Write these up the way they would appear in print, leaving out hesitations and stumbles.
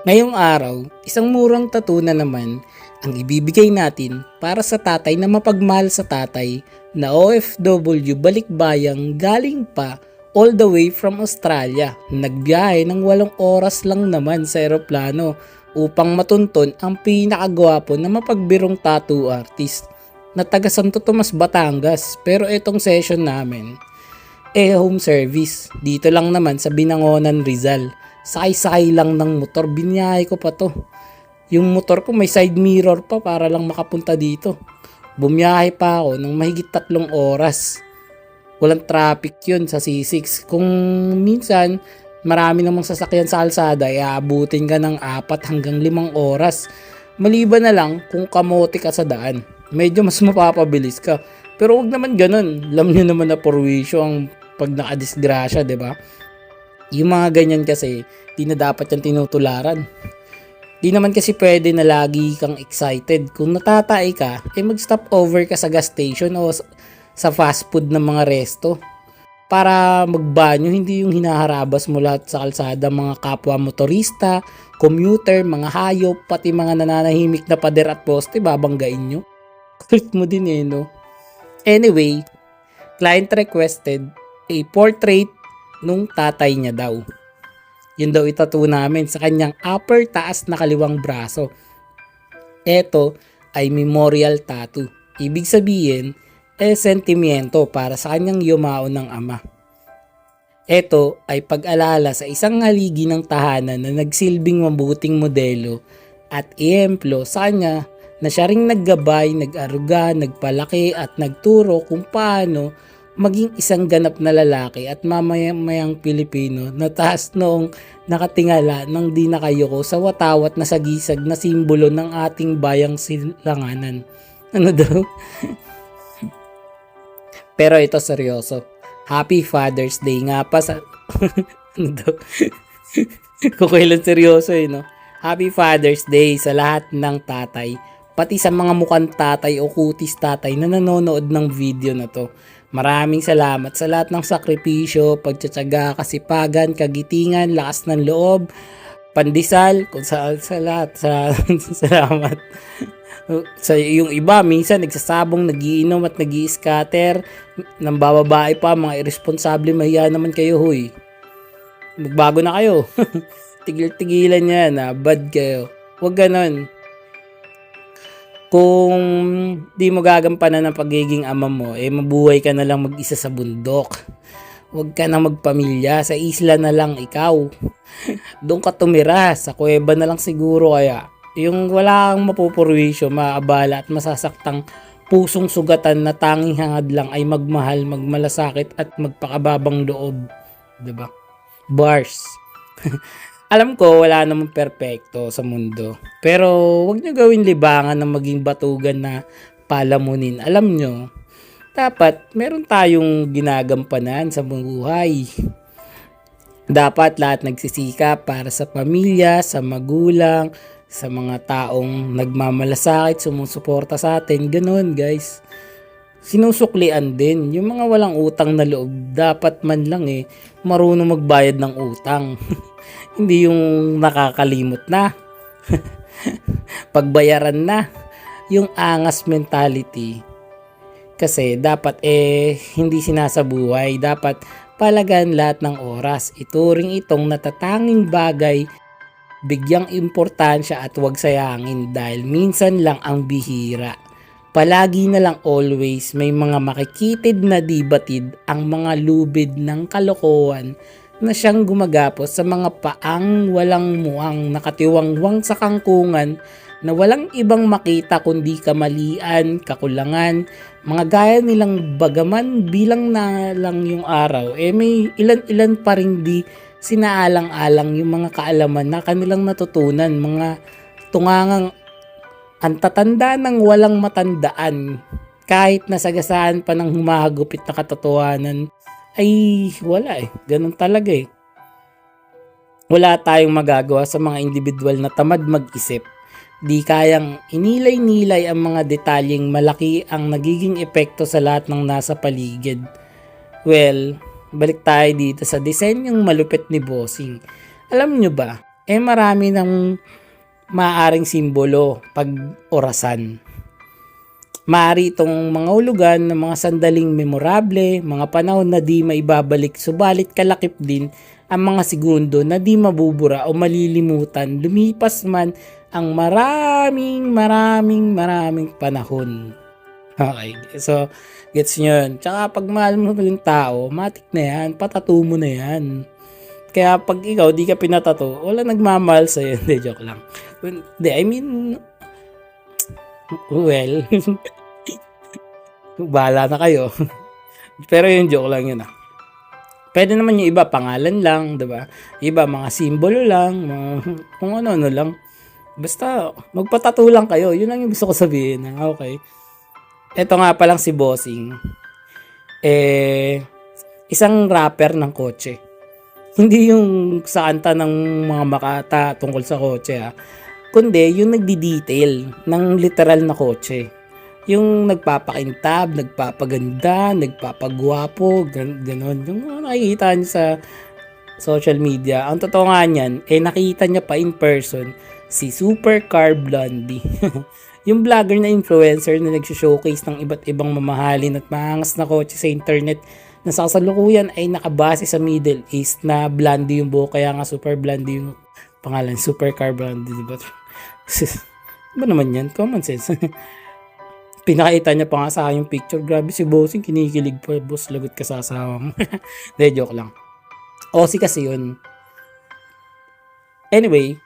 Ngayong araw, isang murang tattoo na naman ang ibibigay natin para sa tatay na mapagmahal sa tatay na OFW balikbayang galing pa all the way from Australia. Nagbiyahe ng 8 oras lang naman sa eroplano upang matunton ang pinakagwapo na mapagbirong tattoo artist na taga Santo Tomas, Batangas. Pero itong session namin, home service. Dito lang naman sa Binangonan, Rizal. Sakay-sakay lang ng motor, biniyahe ko pa to. Yung motor ko may side mirror pa para lang makapunta dito. Bumiyahe pa ako ng mahigit 3 oras. Walang traffic yun sa C6. Kung minsan marami namang sasakyan sa kalsada, aabutin ka ng 4 hanggang 5 oras. Maliban na lang kung kamote ka sa daan. Medyo mas mapapabilis ka. Pero wag naman ganun. Alam nyo naman na porwisyo ang pag nakadisgrasya, 'di ba? Yung mga ganyan kasi, di na dapat yan tinutularan. Di naman kasi pwede na lagi kang excited. Kung natatay ka, mag-stop over ka sa gas station o sa fast food ng mga resto. Para magbanyo, hindi yung hinaharabas mo lahat sa kalsada, mga kapwa motorista, commuter, mga hayop, pati mga nananahimik na pader at poste, babanggain nyo. Kulit mo din no? Anyway, client requested a portrait nung tatay niya daw. Yun daw itattoo namin sa kanyang upper taas na kaliwang braso. Ito ay memorial tattoo. Ibig sabihin, sentimiento para sa kanyang yumao ng ama. Ito ay pag-alala sa isang haligi ng tahanan na nagsilbing mabuting modelo at ehemplo sa kanya na siya ring naggabay, nag-aruga, nagpalaki at nagturo kung paano maging isang ganap na lalaki at mamamayang Pilipino na taas noong nakatingala ng di nakayoko sa watawat na sagisag na simbolo ng ating bayang silanganan. Ano daw? Pero ito seryoso. Happy Father's Day nga pa sa... ano daw? Kukailan seryoso no? Happy Father's Day sa lahat ng tatay. Pati sa mga mukhang tatay o kutis tatay na nanonood ng video na to. Maraming salamat sa lahat ng sakripisyo, pagtsatsaga, kasipagan, kagitingan, lakas ng loob, pandesal, kung sa lahat. Salamat. Sa yung iba, minsan nagsasabong, nagiinom at nag-i-scatter, nang bababae pa, mga irresponsable, mahiya naman kayo, huy. Magbago na kayo. Tigil-tigilan yan, bad kayo. Huwag ganon. Kung di mo gagampanan ng pagiging ama mo, mabuhay ka na lang mag-isa sa bundok. Huwag ka na magpamilya, sa isla na lang ikaw. Doon ka tumira, sa kuweba na lang siguro kaya. Yung wala kang mapupurwisyo, maabala at masasaktang pusong sugatan na tanging hangad lang ay magmahal, magmalasakit at magpakababang loob. Diba? Bars. Alam ko wala namang perpekto sa mundo. Pero wag nyo gawin libangan na maging batugan na palamunin. Alam nyo, dapat meron tayong ginagampanan sa buhay. Dapat lahat nagsisikap para sa pamilya, sa magulang, sa mga taong nagmamalasakit, sumusuporta sa atin. Ganun guys. Sinusuklian din. Yung mga walang utang na loob, dapat man lang marunong magbayad ng utang. Hindi yung nakakalimot na. Pagbayaran na. Yung angas mentality. Kasi dapat hindi sinasabuhay. Dapat palagan lahat ng oras. Ituring itong natatanging bagay. Bigyang importansya at huwag sayangin dahil minsan lang ang bihira. Palagi na lang always may mga makikitid na di batid ang mga lubid ng kalokohan na siyang gumagapos sa mga paang walang muang nakatiwangwang sa kangkungan na walang ibang makita kundi kamalian, kakulangan, mga gaya nilang bagaman bilang na lang yung araw. May ilan-ilan pa rin di sinaalang-alang yung mga kaalaman na kanilang natutunan, mga tungangang ang tatanda ng walang matandaan. Kahit nasagasaan pa ng humahagupit na katotohanan, ay wala ganun talaga Wala tayong magagawa sa mga individual na tamad mag-isip. Di kayang inilay-nilay ang mga detalyeng malaki ang nagiging epekto sa lahat ng nasa paligid. Well, balik tayo dito sa disenyong malupit ni Bossing. Alam nyo ba, marami ng maaaring simbolo pag orasan. Maaari itong mga hulugan ng mga sandaling memorable, mga panahon na di maibabalik, subalit kalakip din ang mga segundo na di mabubura o malilimutan lumipas man ang maraming panahon. Okay, so gets nyo yun. Tsaka pag mahal mo yung tao, matik na yan, patato mo na yan. Kaya pag ikaw di ka pinatato, wala nagmamahal sa'yo. Hindi, joke lang. Hindi, I mean, well, bahala na kayo. Pero yung joke lang yun ah. Pwede naman yung iba, pangalan lang, diba? Iba, mga simbolo lang, mga, kung ano-ano lang. Basta, magpatato lang kayo. Yun lang yung gusto ko sabihin. Okay. Ito nga palang si Bossing. Isang rapper ng kotse. Hindi yung sa kanta ng mga Makata tungkol sa kotse ha. Kundi yung nagdi-detail ng literal na kotse. Yung nagpapakintab, nagpapaganda, nagpapagwapo, ganon. Yung nakikita niyo sa social media. Ang totoo nga niyan, nakita niya pa in person si Supercar Blondie. Yung vlogger na influencer na nag-showcase ng iba't ibang mamahalin at maangas na kotse sa internet na sa kasalukuyan ay nakabase sa Middle East na Blondie yung buhok, kaya nga Super Blondie yung pangalan, Supercar Blondie, diba? Ba naman yan? Common sense. Pinakita niya pa nga sa akin yung picture. Grabe si Bossing, kinikilig pa. Boss, lagot ka sa asawa mo. De, joke lang. Aussie kasi yun. Anyway,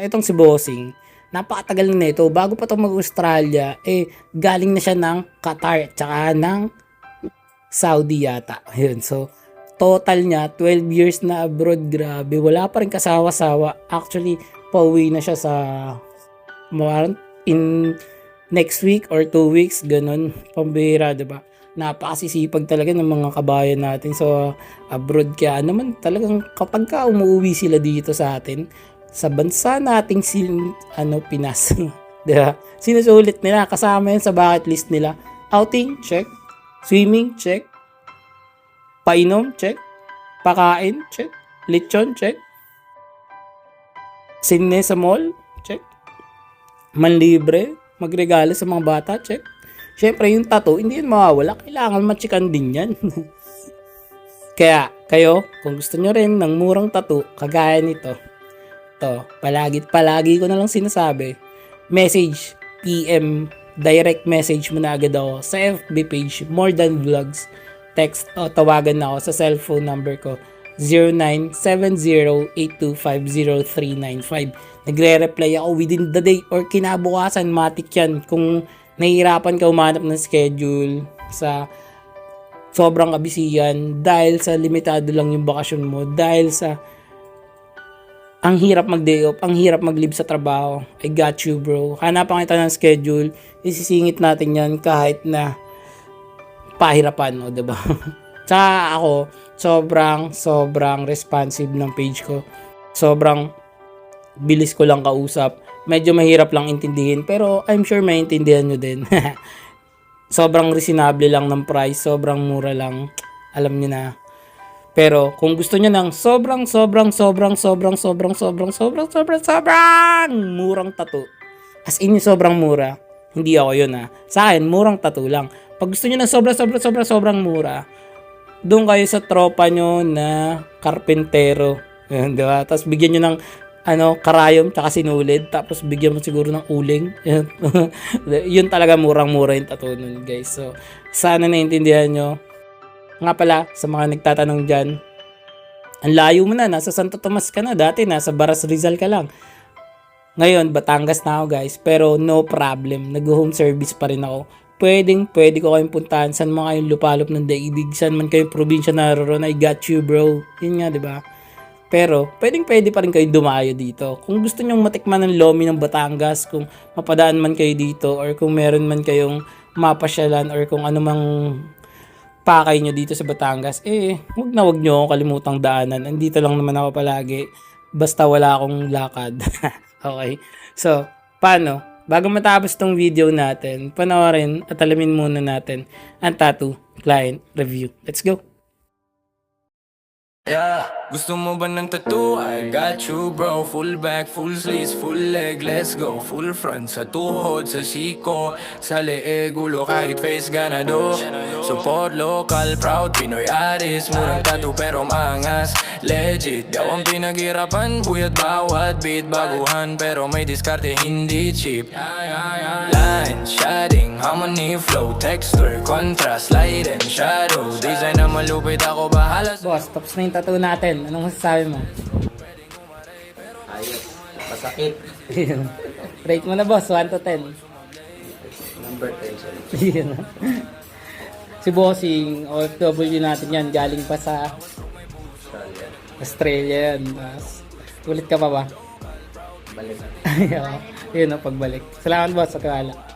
itong si Bossing, napakatagal na ito. Bago pa ito mag-Australia, galing na siya ng Qatar, tsaka ng Saudi yata. Ayun, so, total niya, 12 years na abroad. Grabe, wala pa rin kasawa-sawa. Actually, pauwi na siya sa in next week or 2 weeks, ganun. Pambihira, diba? Napakasisipag talaga ng mga kabayan natin sa abroad. Kaya naman talagang kapag ka umuwi sila dito sa atin, sa bansa nating Pinas, diba? Sinusulit nila, kasama yan sa bucket list nila. Outing, check. Swimming, check. Painom, check. Pakain, check. Lechon, check. Sine sa mall, check. Manlibre, magregalo sa mga bata, check. Syempre, yung tattoo, hindi yan mawawala. Kailangan machikan din yan. Kaya, kayo, kung gusto nyo rin ng murang tattoo, kagaya nito, palagi ko na lang sinasabi, message, PM, direct message mo na agad ako sa FB page, More Than Vlogs. Text o tawagan na ako sa cellphone number ko, 0970-825-0395. Nagre-reply ako within the day or kinabukasan, matik yan. Kung nahihirapan ka umanap ng schedule sa sobrang kabisihan, dahil sa limitado lang yung bakasyon mo, dahil sa ang hirap mag-day off, ang hirap mag-leave sa trabaho, I got you bro. Hanapan kita ng schedule, isisingit natin yan kahit na pahirapan, no, diba? Tsaka ako, sobrang responsive ng page ko. Sobrang bilis ko lang kausap. Medyo mahirap lang intindihin, pero I'm sure maintindihan nyo din. Sobrang reasonable lang ng price, sobrang mura lang. Alam nyo na. Pero kung gusto nyo ng sobrang murang tattoo. As in yung sobrang mura. Hindi ako yun ha. Sa akin, murang tattoo lang. Pag gusto nyo ng sobrang mura, doon kayo sa tropa nyo na karpentero. Yun, diba? Tapos bigyan nyo ng karayom tsaka sinulid. Tapos bigyan mo siguro ng uling. Yun talaga murang-mura yung tattoo nun, guys. So, sana naintindihan nyo. Nga pala, sa mga nagtatanong dyan, ang layo mo na, nasa Santo Tomas ka na. Dati, nasa Baras Rizal ka lang. Ngayon, Batangas na ako, guys. Pero no problem, nag-home service pa rin ako. Pwede ko kayong puntahan. Saan mga kayong lupalop ng daigdig, saan man kayong probinsya naroon, I got you, bro. Yun nga, diba? Pero, pwede pa rin kayo dumayo dito. Kung gusto nyong matikman ng lomi ng Batangas, kung mapadaan man kayo dito, or kung meron man kayong mapasyalan, or kung anumang pakay nyo dito sa Batangas, wag nyo ako kalimutang daanan. Andito lang naman ako palagi. Basta wala akong lakad. Okay? So, paano? Bago matapos tong video natin, panoorin at alamin muna natin ang tattoo client review. Let's go! Yeah, gusto mo ba ng tattoo? I got you bro. Full back, full sleeves, full leg, let's go. Full front, sa tuhod, sa siko, sa leeg, ulo kahit face ganado. Support local, proud Pinoy artist. Murang tattoo pero maangas, legit. Daw ang pinaghirapan, buyat bawat beat. Baguhan pero may diskarte, hindi cheap. Line, shading, harmony, flow, texture, contrast, light and shadow. Design na malupit, ako bahala sa Boss, tapos na yung tattoo natin. Anong masasabi mo? Ayos. Masakit. Rate mo na boss, 1 to 10. Number 10 siya. Yun. Si Bossing, OFW natin yan, galing pa sa Australia. Australia yan. Tapos, ulit ka pa ba? Balik. Yun ang pagbalik. Salamat boss sa tiwala.